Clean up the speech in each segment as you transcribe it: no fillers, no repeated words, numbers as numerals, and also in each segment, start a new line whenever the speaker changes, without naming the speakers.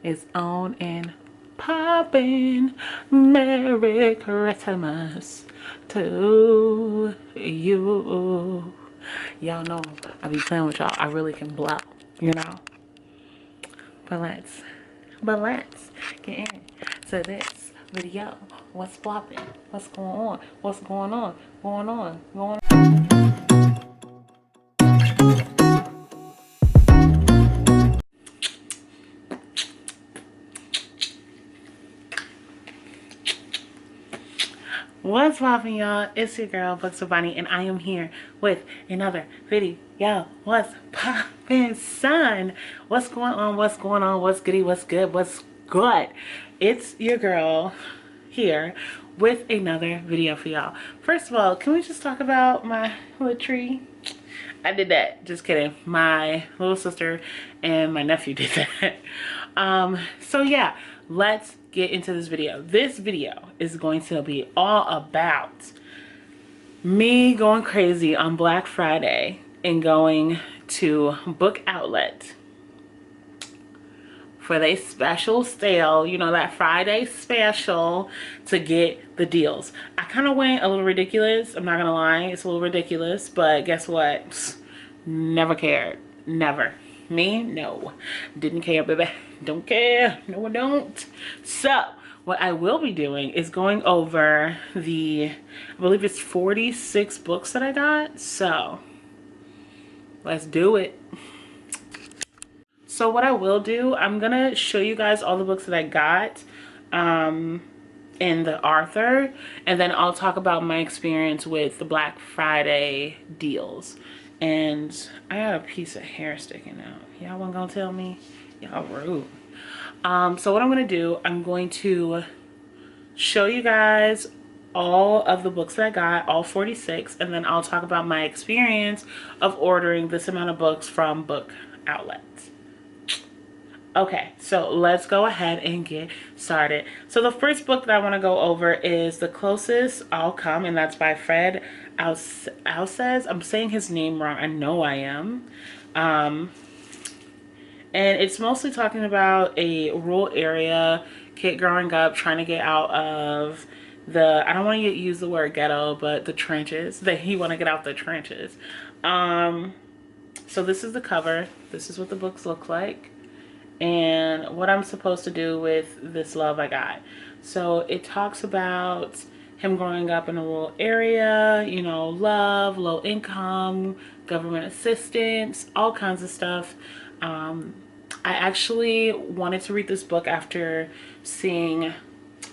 is on and popping. Merry Christmas to you. Y'all know I be playing with y'all. I really can blow, you know. But let's get into this video. What's flopping? What's going on? What's going on? Going on? Going on? What's poppin', y'all? It's your girl Books with Bonnie, and I am here with another video. Yo, what's poppin', son? What's going on? What's going on? What's goody? What's good? What's good? It's your girl here with another video for y'all. First of all, can we just talk about my little tree? I did that. Just kidding. My little sister and my nephew did that. So yeah, let's get into this video. This video is going to be all about me going crazy on Black Friday and going to Bookoutlet for their special sale, you know, that Friday special, to get the deals. I kind of went a little ridiculous. I'm not gonna lie, it's a little ridiculous, but guess what? Never cared. Never. Me? No. Didn't care, baby. Don't care. No, I don't. So what I will be doing is going over the, I believe it's 46 books that I got. So let's do it. So what I will do, I'm gonna show you guys all the books that I got in the Arthur, and then I'll talk about my experience with the Black Friday deals. And I got a piece of hair sticking out. Y'all wasn't gonna tell me? Y'all rude. So what I'm gonna do, I'm going to show you guys all of the books that I got, all 46, and then I'll talk about my experience of ordering this amount of books from Bookoutlet. Okay, so let's go ahead and get started. So the first book that I want to go over is The Closest I'll Come, and that's by Fred Alsays. I'm saying his name wrong. I know I am. And it's mostly talking about a rural area, kid growing up, trying to get out of the, I don't want to use the word ghetto, but the trenches. That he want to get out the trenches. So this is the cover. This is what the books look like, and what I'm supposed to do with this love I got. So it talks about him growing up in a rural area, you know, love, low income, government assistance, all kinds of stuff. I actually wanted to read this book after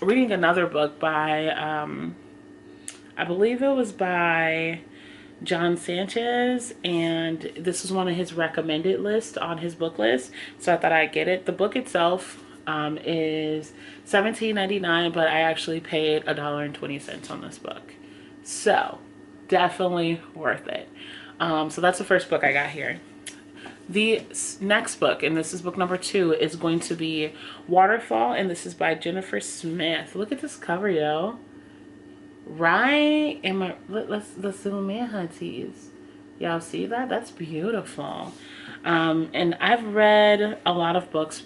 reading another book by, I believe it was by John Sanchez, and this is one of his recommended lists on his book list, so I thought I'd get it. The book itself is $17.99, but I actually paid $1.20 on this book, so definitely worth it. So that's the first book I got here. The next book, and this is book number 2, is going to be Waterfall, and this is by Jennifer Smith. Look at this cover, yo. Right? And let's zoom in, hunties. Y'all see that? That's beautiful. And I've read a lot of books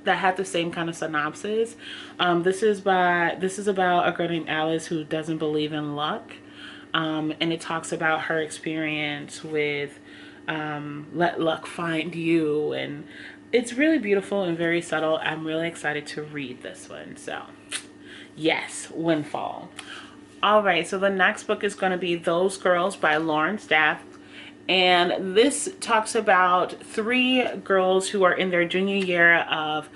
that had the same kind of synopsis. This is about a girl named Alice who doesn't believe in luck. And it talks about her experience with let luck find you, and it's really beautiful and very subtle. I'm really excited to read this one. So yes, Windfall. All right, so the next book is going to be Those Girls by Lauren Staff, and this talks about 3 girls who are in their junior year of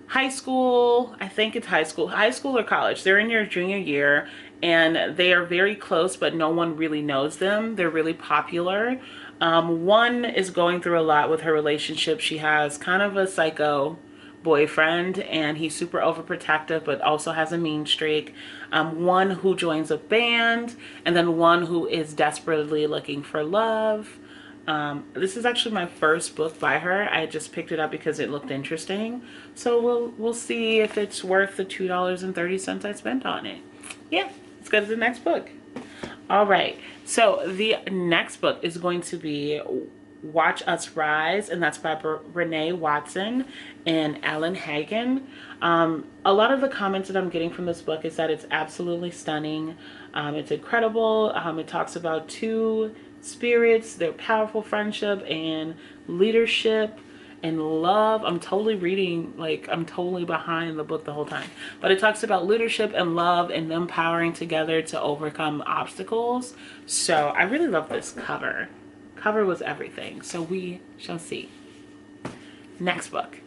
high school. I think it's high school or college. They're in their junior year, and they are very close, but no one really knows them. They're really popular. One is going through a lot with her relationship. She has kind of a psycho boyfriend, and he's super overprotective but also has a mean streak. One who joins a band, and then one who is desperately looking for love. This is actually my first book by her. I just picked it up because it looked interesting, so we'll see if it's worth the $2.30 I spent on it. Yeah, let's go to the next book. All right, so the next book is going to be Watch Us Rise, and that's by Renee Watson and Alan Hagen. A lot of the comments that I'm getting from this book is that it's absolutely stunning. It's incredible. It talks about two spirits, their powerful friendship and leadership and love. I'm totally reading, like, I'm totally behind the book the whole time. But it talks about leadership and love and them powering together to overcome obstacles. So I really love this cover. Cover was everything. So we shall see. Next book.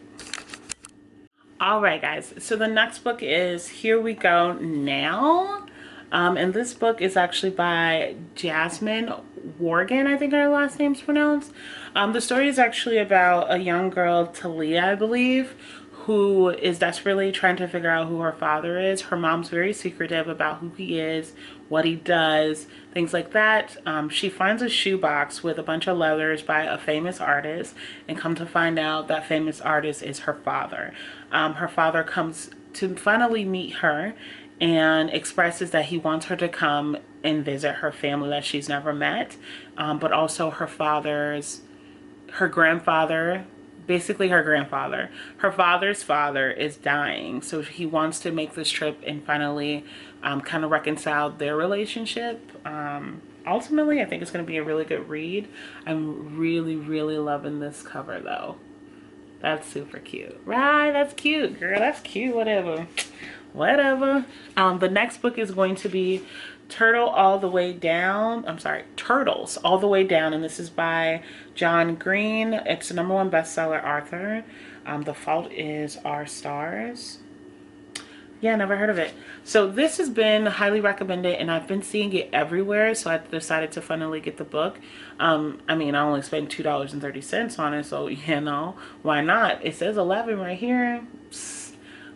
All right, guys. So the next book is Here We Go Now. And this book is actually by Jasmine Worgan, I think her last name's pronounced. The story is actually about a young girl, Talia, I believe, who is desperately trying to figure out who her father is. Her mom's very secretive about who he is, what he does, things like that. She finds a shoebox with a bunch of letters by a famous artist, and come to find out that famous artist is her father. Her father comes to finally meet her and expresses that he wants her to come and visit her family that she's never met, but also her grandfather, basically her grandfather. Her father's father is dying, so he wants to make this trip and finally kind of reconcile their relationship. Ultimately, I think it's going to be a really good read. I'm really, really loving this cover, though. That's super cute. Right, that's cute, girl. That's cute, whatever. Whatever. The next book is going to be Turtles All the Way Down, and this is by John Green. It's the #1 bestseller author. The Fault Is Our Stars. Yeah, never heard of it. So this has been highly recommended, and I've been seeing it everywhere, so I decided to finally get the book. I mean, I only spent $2.30 on it, so you know, why not? It says 11 right here.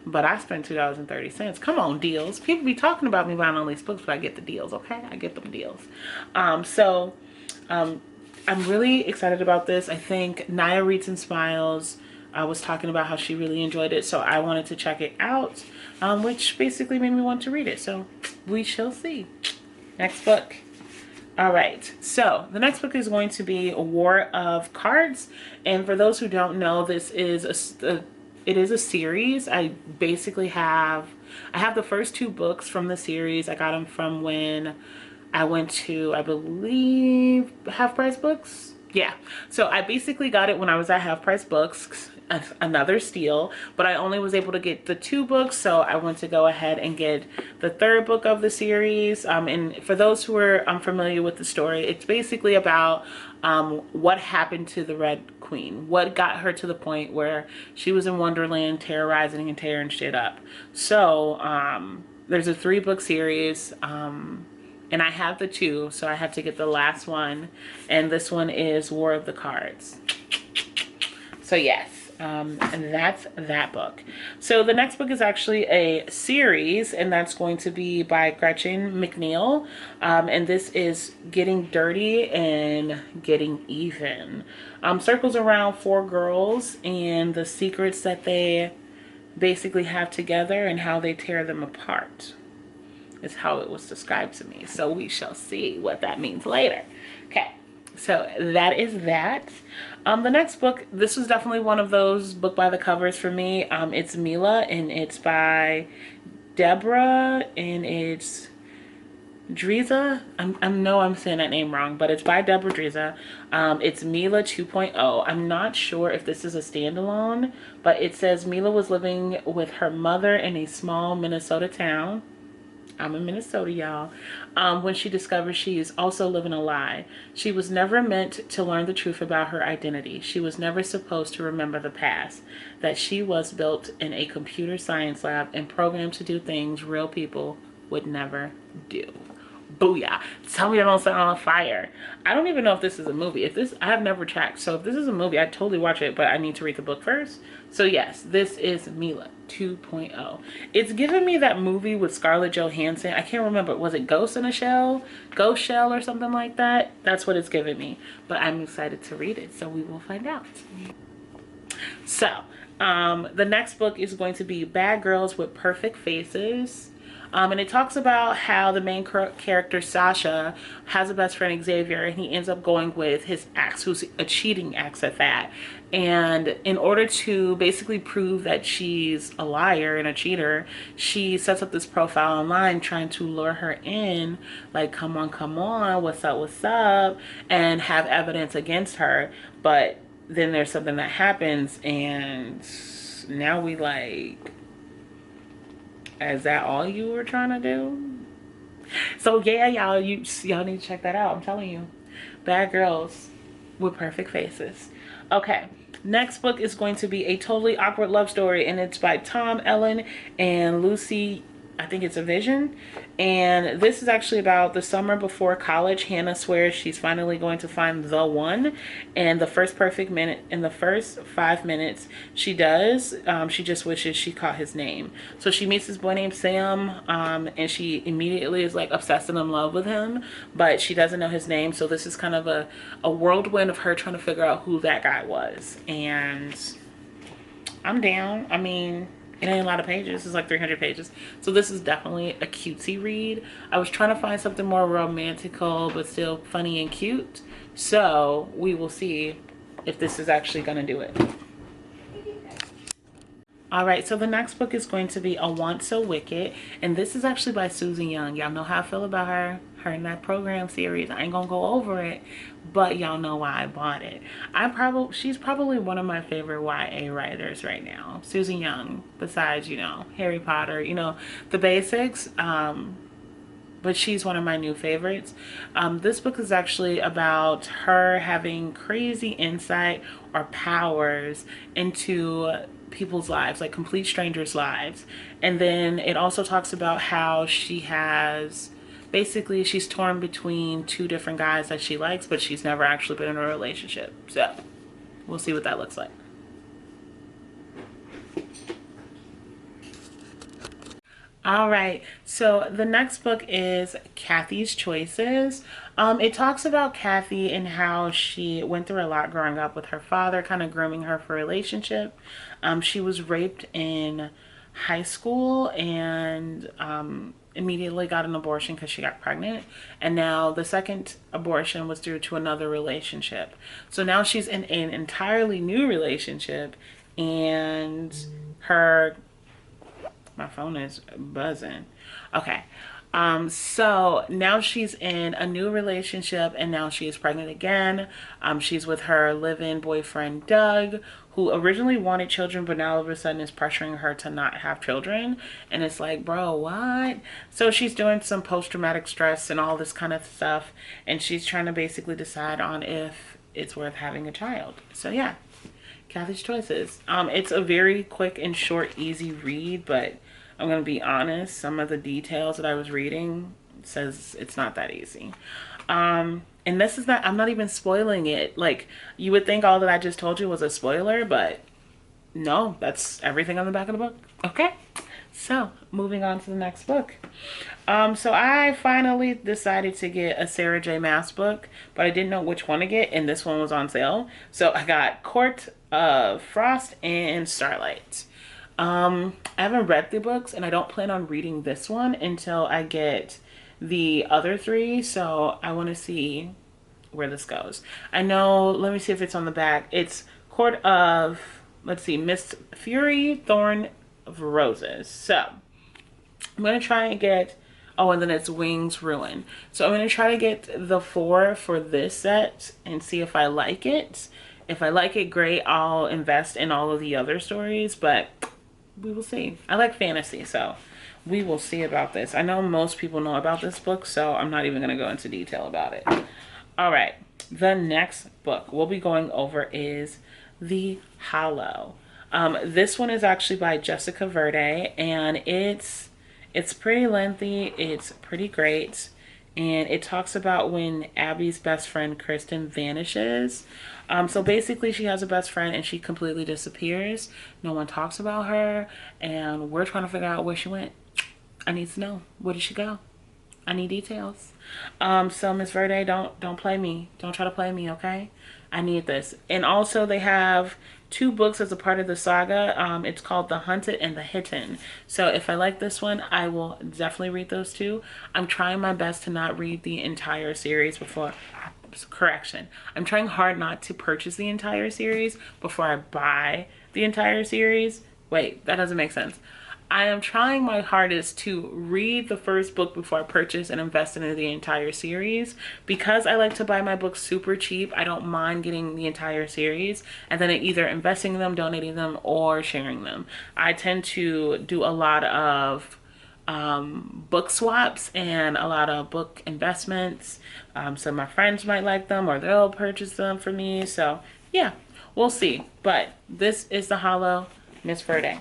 But I spent $2.30. Come on, deals. People be talking about me buying all these books, but I get the deals, okay? I get them deals. I'm really excited about this. I think Naya Reads and Smiles was talking about how she really enjoyed it, so I wanted to check it out, which basically made me want to read it. So we shall see. Next book. All right, so the next book is going to be War of Cards, and for those who don't know, this is it is a series. I have the first 2 books from the series. I got them from when I went to, I believe, Half Price Books. Yeah, so I basically got it when I was at Half Price Books, another steal, but I only was able to get the 2 books, so I went to go ahead and get the 3rd book of the series. And for those who are unfamiliar with the story, it's basically about what happened to the Red Queen, what got her to the point where she was in Wonderland terrorizing and tearing shit up. So there's a 3-book series, and I have the 2, so I had to get the last one, and this one is War of the Cards. So yes, and that's that book. So the next book is actually a series, and that's going to be by Gretchen McNeil, and this is Getting Dirty and Getting Even. Circles around 4 girls and the secrets that they basically have together and how they tear them apart, is how it was described to me. So we shall see what that means later. Okay, so that is that. The next book, this was definitely one of those book by the covers for me. It's Mila, and it's by Deborah, and it's Driza. I know I'm saying that name wrong, but it's by Deborah Driza. It's Mila 2.0. I'm not sure if this is a standalone, but it says Mila was living with her mother in a small Minnesota town. I'm in Minnesota, y'all. When she discovers she is also living a lie. She was never meant to learn the truth about her identity. She was never supposed to remember the past. That she was built in a computer science lab and programmed to do things real people would never do. Booyah. Tell me I don't sound on fire. I don't even know if this is a movie. I have never checked. So if this is a movie, I'd totally watch it, but I need to read the book first. So yes, this is Mila 2.0. It's giving me that movie with Scarlett Johansson. I can't remember. Was it Ghost in a Shell? Ghost Shell or something like that? That's what it's giving me. But I'm excited to read it, so we will find out. So, the next book is going to be Bad Girls with Perfect Faces. And it talks about how the main character Sasha has a best friend Xavier, and he ends up going with his ex, who's a cheating ex at that. And in order to basically prove that she's a liar and a cheater, she sets up this profile online trying to lure her in, like, come on, what's up, and have evidence against her. But then there's something that happens, and now we like, is that all you were trying to do? So yeah, y'all need to check that out. I'm telling you, bad girls with perfect faces. Okay, next book is going to be A Totally Awkward Love Story, and it's by Tom, Ellen, and Lucy. I think it's a Vision. And this is actually about the summer before college. Hannah swears she's finally going to find the one, and the first 5 minutes she does, she just wishes she caught his name. So she meets this boy named Sam, and she immediately is like obsessed and in love with him, but she doesn't know his name. So this is kind of a whirlwind of her trying to figure out who that guy was, and I'm down. I mean, it ain't a lot of pages. It's like 300 pages. So this is definitely a cutesy read. I was trying to find something more romantical, but still funny and cute. So we will see if this is actually going to do it. All right, so the next book is going to be A Want So Wicked, and this is actually by Susan Young. Y'all know how I feel about her in that program series. I ain't gonna go over it, but y'all know why I bought it. She's probably one of my favorite YA writers right now, Susan Young, besides, you know, Harry Potter, you know, the basics. But she's one of my new favorites. This book is actually about her having crazy insight or powers into people's lives, like complete strangers' lives. And then it also talks about how she has, basically she's torn between two different guys that she likes, but she's never actually been in a relationship. So we'll see what that looks like. All right, so the next book is Kathy's Choices. It talks about Kathy and how she went through a lot growing up with her father, kind of grooming her for a relationship. She was raped in high school and immediately got an abortion because she got pregnant. And now the second abortion was due to another relationship. So now she's in an entirely new relationship, and my phone is buzzing. Okay. So now she's in a new relationship, and now she is pregnant again. She's with her live-in boyfriend, Doug, who originally wanted children, but now all of a sudden is pressuring her to not have children. And it's like, bro, what? So she's doing some post-traumatic stress and all this kind of stuff, and she's trying to basically decide on if it's worth having a child. So yeah, Kathy's Choices. It's a very quick and short, easy read, but I'm going to be honest, some of the details that I was reading says it's not that easy. And this is not, I'm not even spoiling it. Like, you would think all that I just told you was a spoiler, but no, that's everything on the back of the book. Okay, so moving on to the next book. So I finally decided to get a Sarah J. Maas book, but I didn't know which one to get, and this one was on sale. So I got Court of Frost and Starlight. I haven't read the books, and I don't plan on reading this one until I get the other three, so I want to see where this goes. I know, let me see if it's on the back. It's Court of, let's see, Miss Fury, Thorn of Roses. So I'm going to try and get, oh, and then it's Wings Ruin. So I'm going to try to get the 4 for this set and see if I like it. If I like it, great, I'll invest in all of the other stories, but we will see. I like fantasy, so we will see about this. I know most people know about this book, so I'm not even going to go into detail about it. All right, the next book we'll be going over is The Hollow. This one is actually by Jessica Verde, and it's pretty lengthy. It's pretty great, and it talks about when Abby's best friend Kristen vanishes. So basically she has a best friend and she completely disappears. No one talks about her, and we're trying to figure out where she went. I need to know. Where did she go? I need details. So Miss Verde, don't play me. Don't try to play me, okay? I need this. And also they have 2 books as a part of the saga. It's called The Hunted and The Hidden. So if I like this one, I will definitely read those 2. I'm trying my best to not read the entire series before, correction, I'm trying hard not to purchase the entire series before I buy the entire series. Wait, that doesn't make sense. I am trying my hardest to read the first book before I purchase and invest into the entire series. Because I like to buy my books super cheap, I don't mind getting the entire series and then either investing in them, donating them, or sharing them. I tend to do a lot of book swaps and a lot of book investments. So my friends might like them or they'll purchase them for me. So yeah, we'll see. But this is The Hollow, Miss Verde.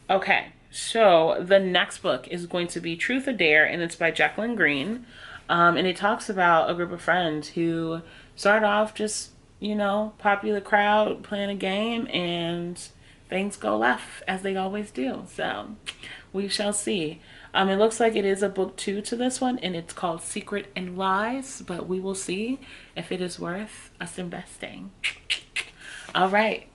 Okay, so the next book is going to be Truth or Dare, and it's by Jacqueline Green. And it talks about a group of friends who start off just, you know, popular crowd playing a game, and things go left as they always do. So we shall see. It looks like it is a book 2 to this one, and it's called Secret and Lies, but we will see if it is worth us investing. All right.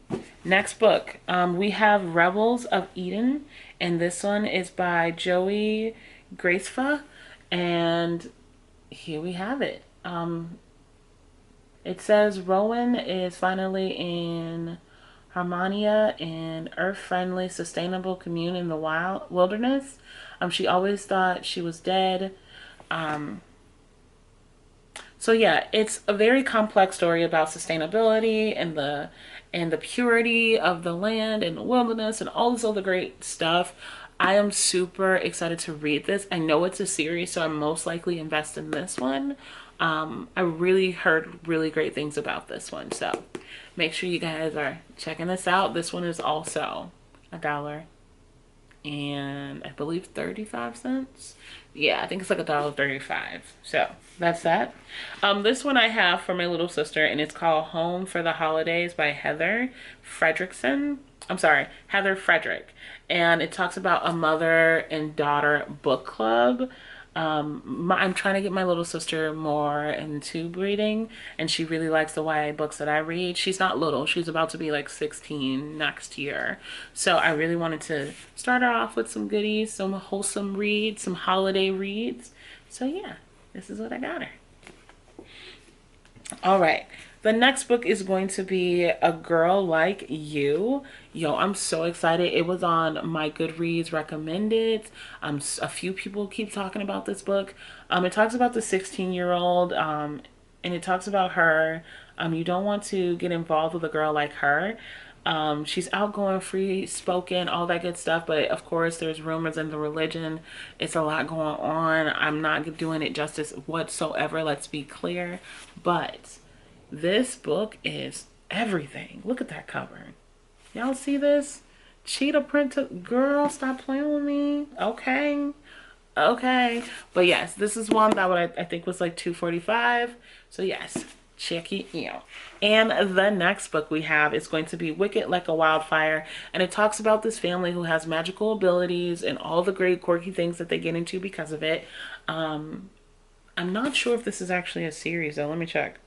Next book, we have Rebels of Eden, and this one is by Joey Gracefa, and here we have it. It says Rowan is finally in Harmonia, an earth-friendly, sustainable commune in the wilderness. She always thought she was dead. So yeah, it's a very complex story about sustainability and the purity of the land and the wilderness and all this other great stuff. I am super excited to read this. I know it's a series, so I'm most likely invest in this one. I really heard really great things about this one, so make sure you guys are checking this out. This one is also $1 and I believe 35 cents. Yeah, I think it's like $1.35. So that's that. This one I have for my little sister, and it's called Home for the Holidays by Heather Fredrickson. I'm sorry, Heather Frederick. And it talks about a mother and daughter book club. I'm trying to get my little sister more into reading, and she really likes the YA books that I read. She's not little, she's about to be like 16 next year. So I really wanted to start her off with some goodies, some wholesome reads, some holiday reads. So yeah, this is what I got her. All right. The next book is going to be A Girl Like You. Yo, I'm so excited. It was on my Goodreads recommended. A few people keep talking about this book. It talks about the 16-year-old, and it talks about her. You don't want to get involved with a girl like her. She's outgoing, free spoken, all that good stuff, but of course there's rumors in the religion. It's a lot going on. I'm not doing it justice whatsoever, let's be clear, but this book is everything. Look at that cover. Y'all see this? Cheetah print. Girl, stop playing with me. Okay. Okay. But yes, this is one that I think was like $2.45. So yes, check it out. And the next book we have is going to be Wicked Like a Wildfire. And it talks about this family who has magical abilities and all the great quirky things that they get into because of it. I'm not sure if this is actually a series though. Let me check.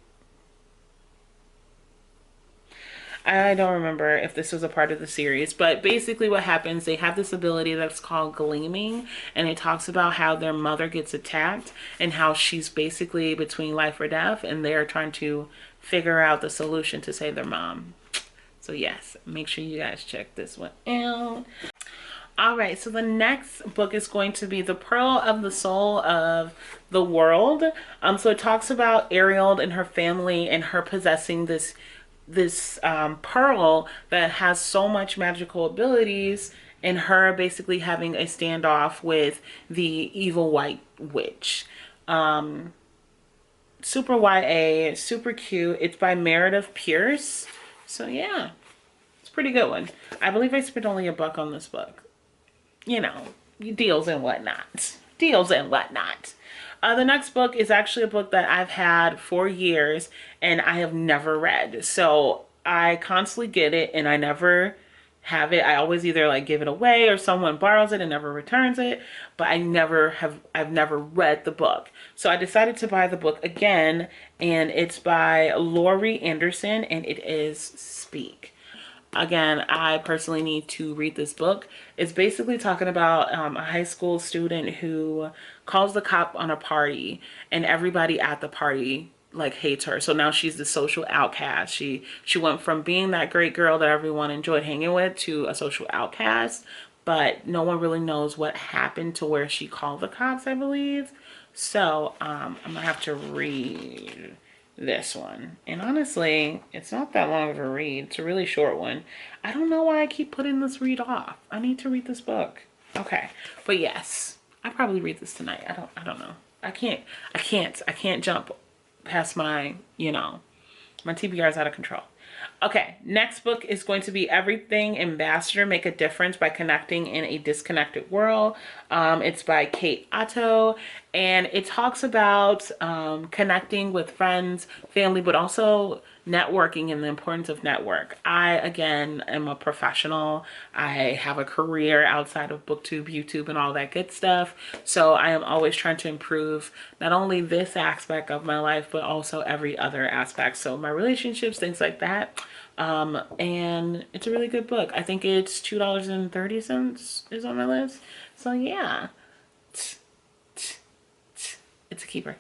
I don't remember if this was a part of the series, but basically what happens, they have this ability that's called gleaming, and it talks about how their mother gets attacked and how she's basically between life or death, and they're trying to figure out the solution to save their mom. So yes, make sure you guys check this one out. All right, so the next book is going to be The Pearl of the Soul of the World. So it talks about Ariel and her family and her possessing this pearl that has so much magical abilities, and her basically having a standoff with the evil white witch. Super YA, super cute. It's by Meredith Pierce. So yeah, it's a pretty good one. I believe I spent only $1 on this book. You know, deals and whatnot. Deals and whatnot. The next book is actually a book that I've had for years and I have never read. So I constantly get it and I never have it. I always either like give it away or someone borrows it and never returns it. But I've never read the book. So I decided to buy the book again, and it's by Laurie Anderson, and it is Speak. again, I personally need to read this book. It's basically talking about a high school student who calls the cop on a party, and everybody at the party like hates her. So now she's the social outcast. She went from being that great girl that everyone enjoyed hanging with to a social outcast, but no one really knows what happened to where she called the cops, I believe. So I'm gonna have to read this one. And honestly, it's not that long of a read. It's a really short one. I don't know why I keep putting this read off. I need to read this book. Okay. But yes, I probably read this tonight. I don't know. I can't jump past my, you know, my TBR is out of control. Okay, next book is going to be Everything Ambassador, Make a Difference by Connecting in a Disconnected World. It's by Kate Otto, and it talks about connecting with friends, family, but also networking and the importance of network. I, again, am a professional. I have a career outside of BookTube, YouTube, and all that good stuff. So I am always trying to improve not only this aspect of my life, but also every other aspect. So my relationships, things like that. And it's a really good book. I think it's $2.30 is on my list. So yeah, it's a keeper.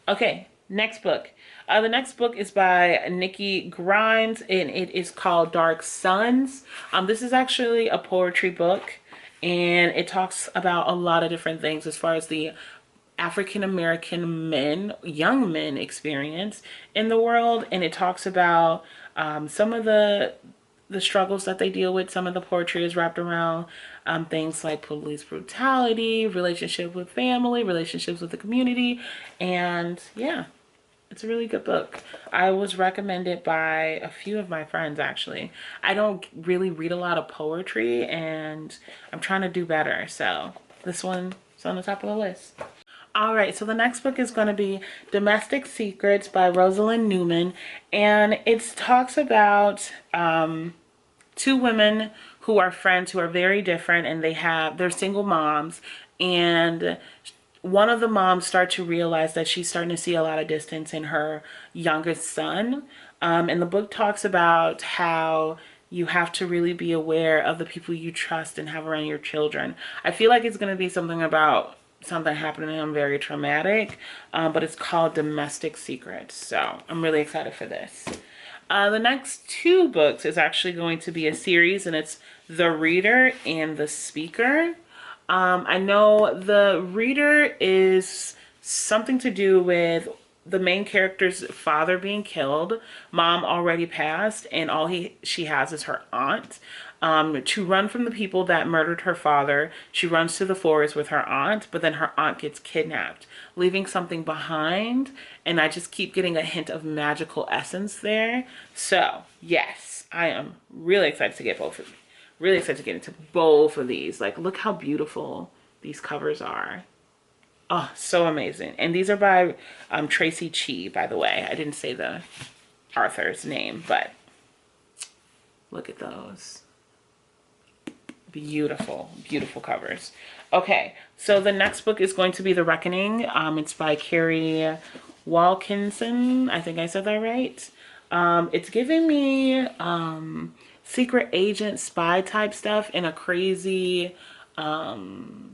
Okay, next book. The next book is by Nikki Grimes, and it is called Dark Suns. This is actually a poetry book, and it talks about a lot of different things as far as the African American men, young men experience in the world, and it talks about some of the struggles that they deal with. Some of the poetry is wrapped around things like police brutality, relationship with family, relationships with the community, and yeah, it's a really good book. I was recommended by a few of my friends, actually. I don't really read a lot of poetry, and I'm trying to do better, so this one is on the top of the list. All right, so the next book is going to be Domestic Secrets by Rosalind Newman, and it talks about two women who are friends who are very different, and they're single moms, and one of the moms starts to realize that she's starting to see a lot of distance in her youngest son, and the book talks about how you have to really be aware of the people you trust and have around your children. I feel like it's going to be something about something happened to him very traumatic, but it's called Domestic Secrets, so I'm really excited for this. The next two books is actually going to be a series, and it's The Reader and The Speaker. I know The Reader is something to do with the main character's father being killed. Mom already passed, and all she has is her aunt. To run from the people that murdered her father, she runs to the forest with her aunt, but then her aunt gets kidnapped, leaving something behind, and I just keep getting a hint of magical essence there. So, yes, I am really excited to get both of them. Really excited to get into both of these. Like, look how beautiful these covers are. Oh, so amazing. And these are by Tracy Chi, by the way. I didn't say the author's name, but look at those. Beautiful, beautiful covers. Okay, so the next book is going to be The Reckoning. It's by Carrie Wilkinson. I think I said that right. It's giving me secret agent spy type stuff in a crazy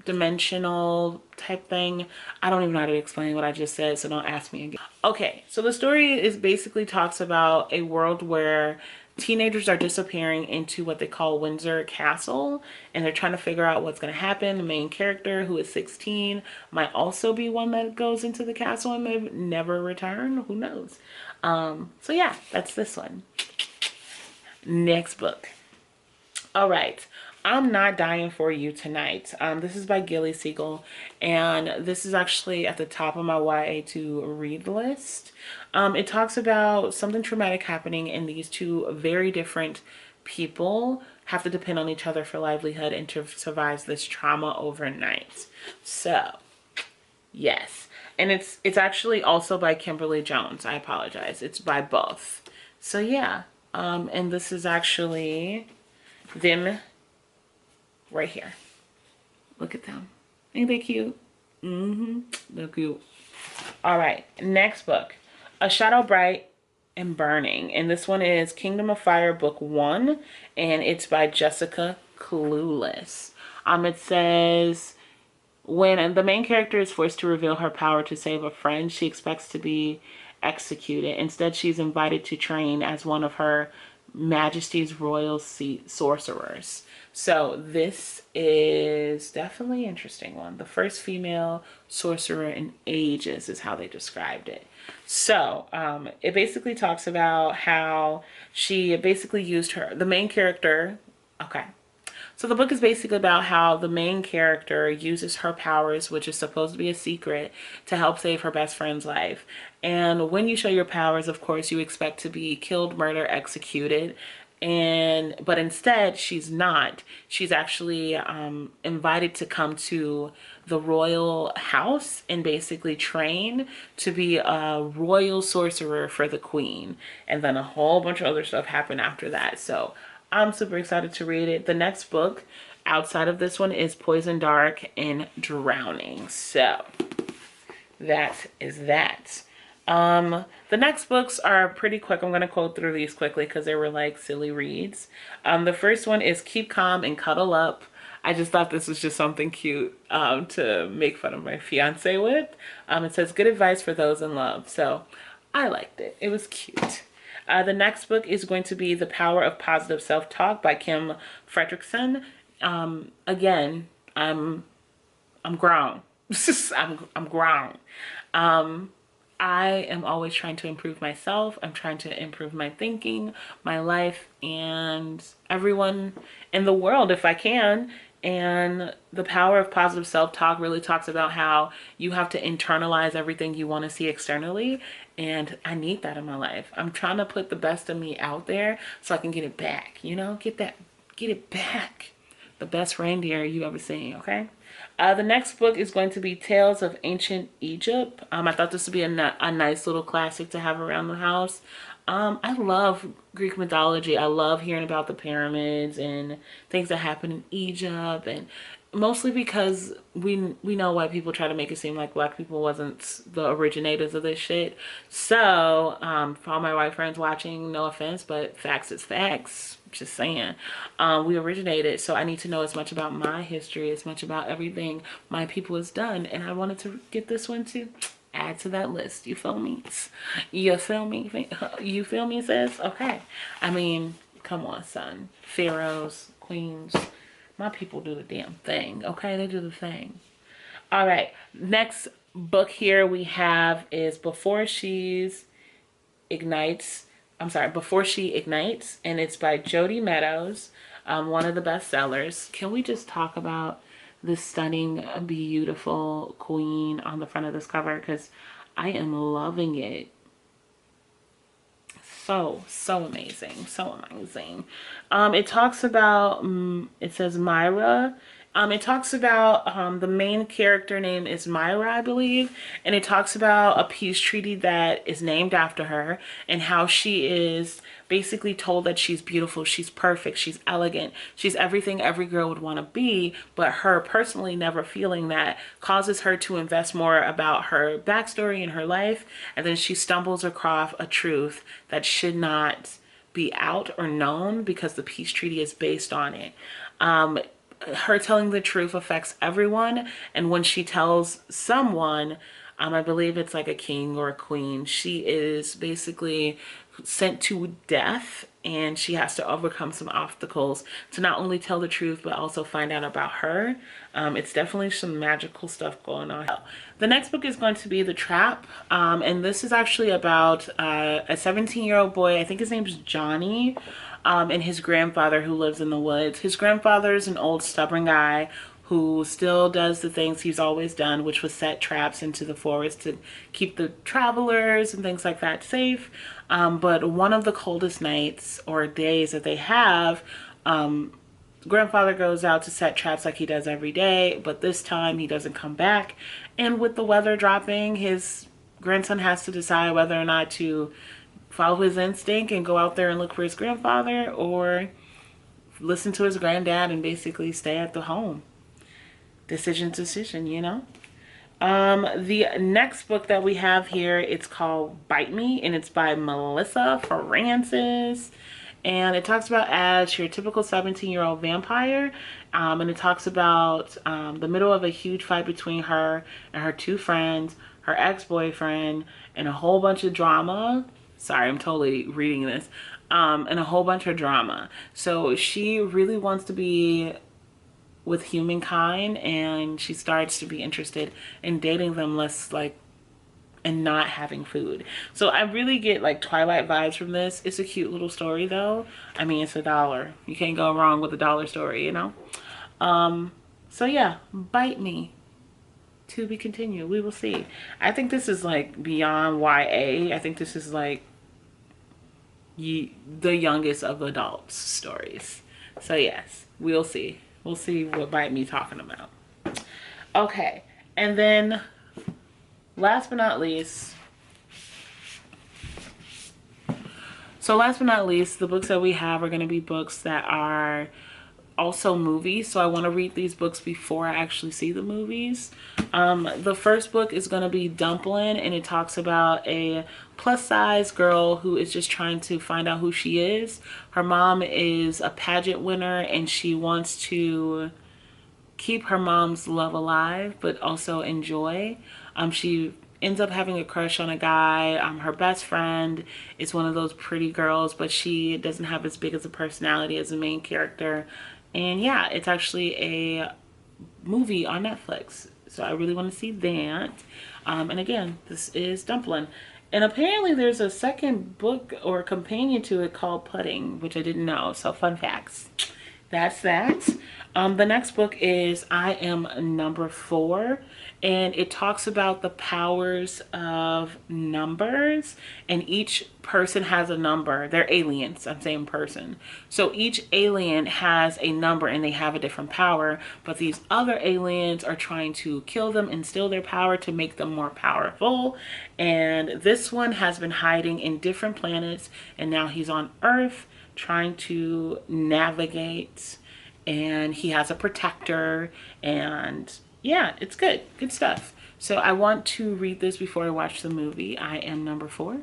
dimensional type thing. I don't even know how to explain what I just said, so don't ask me again. Okay, so the story is basically talks about a world where teenagers are disappearing into what they call Windsor Castle, and they're trying to figure out what's going to happen. The main character, who is 16, might also be one that goes into the castle and may never return. Who knows? So yeah, that's this one. Next book. All right. I'm Not Dying for You Tonight. This is by Gilly Siegel, and this is actually at the top of my YA to read list. It talks about something traumatic happening, and these two very different people have to depend on each other for livelihood and to survive this trauma overnight. So, yes. And it's actually also by Kimberly Jones. I apologize. It's by both. So, yeah. And this is actually them right here. Look at them. Ain't they cute? They're cute. All right. Next book. A Shadow Bright and Burning. And this one is Kingdom of Fire Book 1, and it's by Jessica Clueless. It says, when the main character is forced to reveal her power to save a friend, she expects to be executed. Instead, she's invited to train as one of Her Majesty's Royal Sorcerers. So this is definitely an interesting one. The first female sorcerer in ages is how they described it. So it basically talks about how she basically used the main character. Okay. So the book is basically about how the main character uses her powers, which is supposed to be a secret, to help save her best friend's life. And when you show your powers, of course, you expect to be killed, murdered, executed. But instead, she's not. She's actually invited to come to the royal house and basically train to be a royal sorcerer for the queen. And then a whole bunch of other stuff happened after that. So I'm super excited to read it. The next book outside of this one is Poison Dark and Drowning. So that is that. The next books are pretty quick. I'm going to quote through these quickly because they were like silly reads. The first one is Keep Calm and Cuddle Up. I just thought this was just something cute to make fun of my fiance with. It says good advice for those in love. So I liked it. It was cute. The next book is going to be The Power of Positive Self-Talk by Kim Fredrickson. Again, I'm grown. I'm grown. I am always trying to improve myself. I'm trying to improve my thinking, my life, and everyone in the world if I can. And The Power of Positive Self-Talk really talks about how you have to internalize everything you want to see externally. And I need that in my life. I'm trying to put the best of me out there so I can get it back. You know, get it back. The best reindeer you ever seen, okay? The next book is going to be Tales of Ancient Egypt. I thought this would be a nice little classic to have around the house. I love Greek mythology. I love hearing about the pyramids and things that happen in Egypt, and mostly because we know white people try to make it seem like black people wasn't the originators of this shit. So for all my white friends watching, no offense, but facts is facts. Just saying. We originated, so I need to know as much about my history, as much about everything my people has done, and I wanted to get this one to add to that list. You feel me? You feel me? You feel me, sis? Okay. I mean, come on, son. Pharaohs, queens, my people do the damn thing. Okay, they do the thing. All right. Next book here we have is Before She Ignites, and it's by Jodi Meadows, one of the bestsellers. Can we just talk about this stunning, beautiful queen on the front of this cover? Because I am loving it. So amazing. So amazing. It talks about, it says Myra. It talks about the main character name is Myra, I believe, and it talks about a peace treaty that is named after her and how she is basically told that she's beautiful, she's perfect, she's elegant, she's everything every girl would want to be, but her personally never feeling that causes her to invest more about her backstory in her life, and then she stumbles across a truth that should not be out or known because the peace treaty is based on it. Her telling the truth affects everyone, and when she tells someone, I believe it's like a king or a queen, she is basically sent to death, and she has to overcome some obstacles to not only tell the truth but also find out about her. It's definitely some magical stuff going on. The next book is going to be The Trap, and this is actually about a 17-year-old boy. I think his name's Johnny, and his grandfather who lives in the woods. His grandfather is an old stubborn guy who still does the things he's always done, which was set traps into the forest to keep the travelers and things like that safe. But one of the coldest nights or days that they have, grandfather goes out to set traps like he does every day, but this time he doesn't come back. And with the weather dropping, his grandson has to decide whether or not to follow his instinct and go out there and look for his grandfather, or listen to his granddad and basically stay at the home. Decision, you know? The next book that we have here, it's called Bite Me, and it's by Melissa Francis. And it talks about as your typical 17-year-old vampire. And it talks about the middle of a huge fight between her and her two friends, her ex-boyfriend, and a whole bunch of drama. Sorry, I'm totally reading this. And a whole bunch of drama. So she really wants to be with humankind, and she starts to be interested in dating them less, like, and not having food. So I really get like Twilight vibes from this. It's a cute little story though. I mean, it's $1. You can't go wrong with a dollar story, you know? So yeah, Bite Me. To be continued. We will see. I think this is like beyond YA. I think this is like the youngest of adults stories. So yes, we'll see. We'll see what Bite Me talking about. Okay, and then last but not least, the books that we have are going to be books that are also movies. So I want to read these books before I actually see the movies. The first book is going to be Dumpling, and it talks about a plus size girl who is just trying to find out who she is. Her mom is a pageant winner, and she wants to keep her mom's love alive but also enjoy. She ends up having a crush on a guy. Her best friend is one of those pretty girls, but she doesn't have as big as a personality as the main character. And yeah, it's actually a movie on Netflix, so I really want to see that. And again, this is Dumpling. And apparently there's a second book or companion to it called Pudding, which I didn't know. So fun facts. That's that. The next book is I Am Number 4, and it talks about the powers of numbers, and each person has a number. They're aliens. I'm saying person. So each alien has a number and they have a different power, but these other aliens are trying to kill them and steal their power to make them more powerful. And this one has been hiding in different planets, and now he's on Earth trying to navigate, and he has a protector, and yeah, it's good stuff. So I want to read this before I watch the movie. I Am Number 4.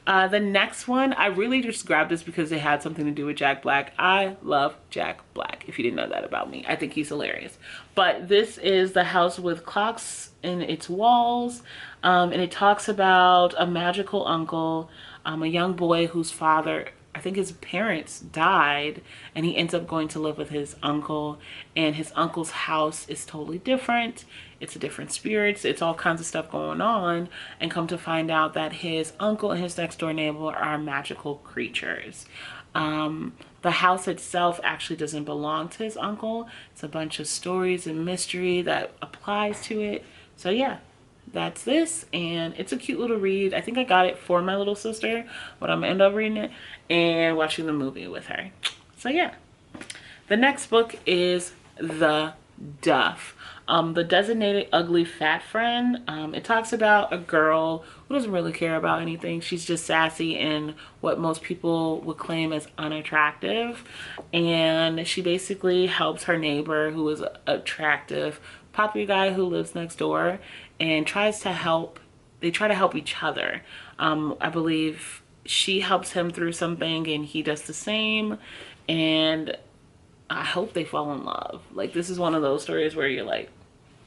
The next one, I really just grabbed this because it had something to do with Jack Black. I love Jack Black, if you didn't know that about me. I think he's hilarious. But this is The House with Clocks in Its Walls, and it talks about a magical uncle, a young boy whose father, I think his parents died, and he ends up going to live with his uncle, and his uncle's house is totally different. It's a different spirits. It's all kinds of stuff going on, and come to find out that his uncle and his next door neighbor are magical creatures. The house itself actually doesn't belong to his uncle. It's a bunch of stories and mystery that applies to it. So yeah, that's this, and it's a cute little read. I think I got it for my little sister, but I'm gonna end up reading it and watching the movie with her. So yeah, the next book is The Duff, the designated ugly fat friend. It talks about a girl who doesn't really care about anything. She's just sassy and what most people would claim as unattractive, and she basically helps her neighbor, who is attractive, popular guy who lives next door, and tries to help. They try to help each other. I believe she helps him through something and he does the same, and I hope they fall in love. Like, this is one of those stories where you're like,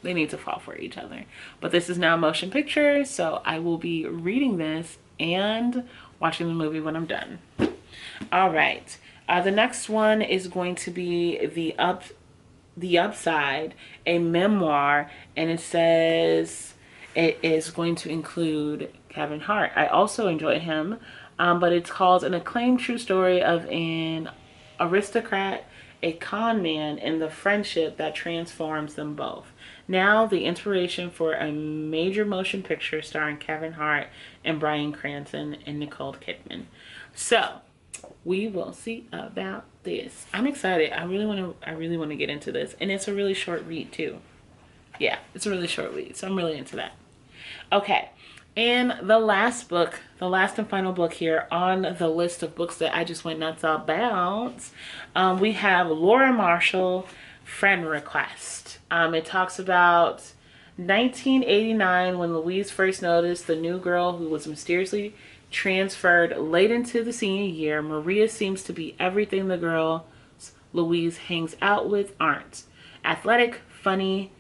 they need to fall for each other. But this is now a motion picture, so I will be reading this and watching the movie when I'm done. All right, the next one is going to be The Upside, a memoir, and it says it is going to include Kevin Hart. I also enjoy him, but it's called An Acclaimed True Story of an Aristocrat, a Con Man, and the Friendship That Transforms Them Both. Now the inspiration for a major motion picture starring Kevin Hart and Bryan Cranston and Nicole Kidman. So we will see about this. I'm excited. I really want to get into this, and it's a really short read too. Yeah, it's a really short read, so I'm really into that. Okay, and the last book, the last and final book here on the list of books that I just went nuts about, we have Laura Marshall, Friend Request. It talks about 1989, when Louise first noticed the new girl who was mysteriously transferred late into the senior year, Maria seems to be everything the girls Louise hangs out with aren't. Athletic, funny,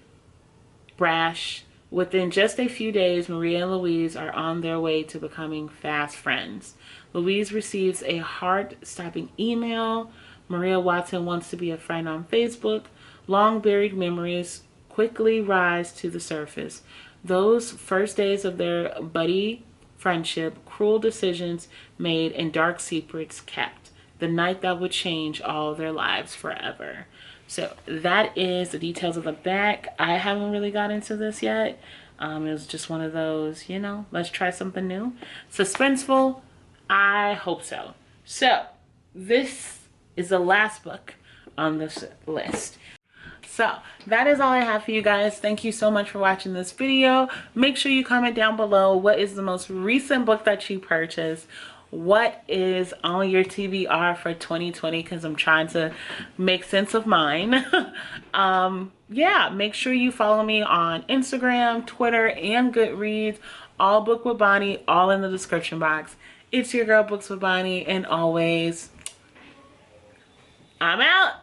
brash. Within just a few days, Maria and Louise are on their way to becoming fast friends. Louise receives a heart-stopping email. Maria Watson wants to be a friend on Facebook. Long buried memories quickly rise to the surface. Those first days of their buddy friendship, cruel decisions made, and dark secrets kept. The night that would change all their lives forever. So that is the details of the back. I haven't really got into this yet. It was just one of those, you know, let's try something new. Suspenseful? I hope so. So this is the last book on this list. So that is all I have for you guys. Thank you so much for watching this video. Make sure you comment down below what is the most recent book that you purchased. What is on your TBR for 2020, because I'm trying to make sense of mine. Yeah, make sure you follow me on Instagram, Twitter, and Goodreads. All Book with Bonnie, all in the description box. It's your girl Books with Bonnie, and always, I'm out.